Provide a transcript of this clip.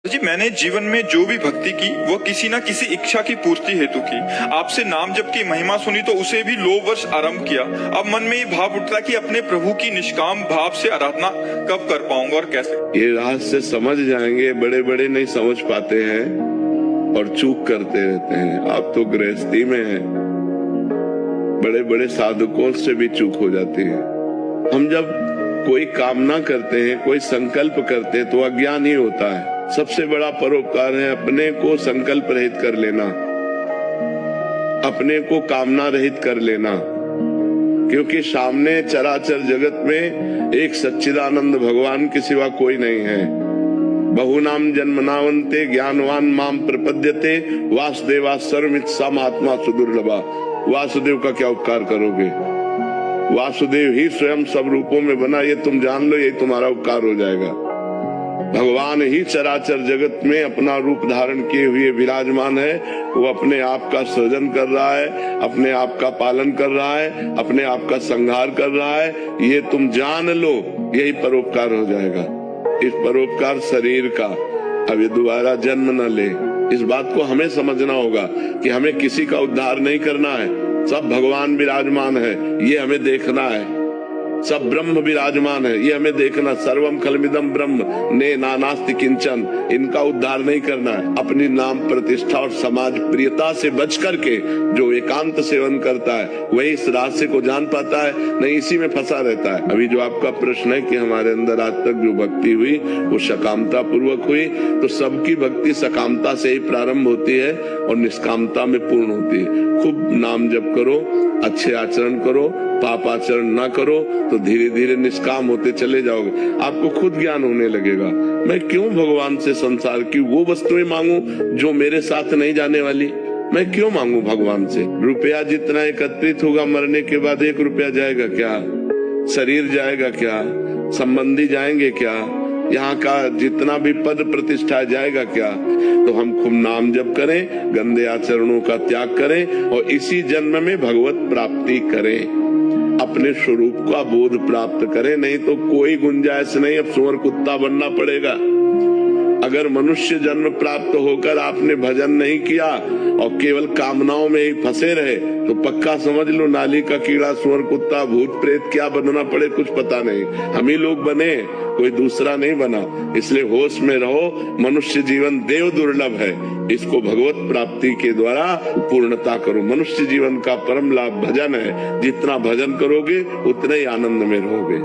जी मैंने जीवन में जो भी भक्ति की वो किसी न किसी इच्छा की पूर्ति हेतु की। आपसे नाम जप की महिमा सुनी तो उसे भी 9 वर्ष आरंभ किया। अब मन में ये भाव उठता कि अपने प्रभु की निष्काम भाव से आराधना कब कर पाऊंगा और कैसे। ये रहस्य समझ जाएंगे, बड़े बड़े नहीं समझ पाते हैं और चूक करते रहते हैं। आप तो गृहस्थी में हैं, बड़े बड़े साधकों से भी चूक हो जाती है। हम जब कोई कामना करते हैं, कोई संकल्प करते हैं तो अज्ञान ही होता है। सबसे बड़ा परोपकार है अपने को संकल्प रहित कर लेना, अपने को कामना रहित कर लेना, क्योंकि सामने चराचर जगत में एक सच्चिदानंद भगवान के सिवा कोई नहीं है। बहुनाम जन्मनावंते ज्ञानवान माम प्रपद्यते वासुदेवा सर्वमित सम आत्मा सुदुर्लभा। वासुदेव का क्या उपकार करोगे? वासुदेव ही स्वयं सब रूपों में बना, ये तुम जान लो, यही तुम्हारा उपकार हो जाएगा। भगवान ही चराचर जगत में अपना रूप धारण किए हुए विराजमान है। वो अपने आप का सृजन कर रहा है, अपने आप का पालन कर रहा है, अपने आप का संहार कर रहा है। ये तुम जान लो, यही परोपकार हो जाएगा। इस परोपकार शरीर का अब ये दोबारा जन्म न ले, इस बात को हमें समझना होगा कि हमें किसी का उद्धार नहीं करना है। सब भगवान विराजमान है, ये हमें देखना है। सब ब्रह्म विराजमान है, ये हमें देखना। सर्वम खलमिदम ब्रह्म ने नानास्ति किंचन, इनका उद्धार नहीं करना है। अपनी नाम प्रतिष्ठा और समाज प्रियता से बच करके जो एकांत सेवन करता है वही इस रहस्य को जान पाता है, नहीं इसी में फंसा रहता है। अभी जो आपका प्रश्न है कि हमारे अंदर आज तक जो भक्ति हुई वो सकामता पूर्वक हुई, तो सबकी भक्ति सकामता से ही प्रारंभ होती है और निष्कामता में पूर्ण होती है। खूब नाम जप करो, अच्छे आचरण करो, पाप आचरण ना करो, तो धीरे धीरे निष्काम होते चले जाओगे। आपको खुद ज्ञान होने लगेगा, मैं क्यों भगवान से संसार की वो वस्तुएं मांगू जो मेरे साथ नहीं जाने वाली। मैं क्यों मांगू भगवान से? रुपया जितना एकत्रित होगा मरने के बाद 1 रुपया जाएगा क्या? शरीर जाएगा क्या? संबंधी जाएंगे क्या? यहाँ का जितना भी पद प्रतिष्ठा जाएगा क्या? तो हम खूब नाम जप करें, गंदे आचरणों का त्याग करें और इसी जन्म में भगवत प्राप्ति करें, अपने स्वरूप का बोध प्राप्त करें। नहीं तो कोई गुंजाइश नहीं, अब सुअर कुत्ता बनना पड़ेगा। अगर मनुष्य जन्म प्राप्त होकर आपने भजन नहीं किया और केवल कामनाओं में ही फंसे रहे तो पक्का समझ लो नाली का कीड़ा, सुअर कुत्ता, भूत प्रेत क्या बनना पड़े कुछ पता नहीं। हम ही लोग बने, कोई दूसरा नहीं बना। इसलिए होश में रहो, मनुष्य जीवन देव दुर्लभ है, इसको भगवत प्राप्ति के द्वारा पूर्णता करो। मनुष्य जीवन का परम लाभ भजन है, जितना भजन करोगे उतने ही आनंद में रहोगे।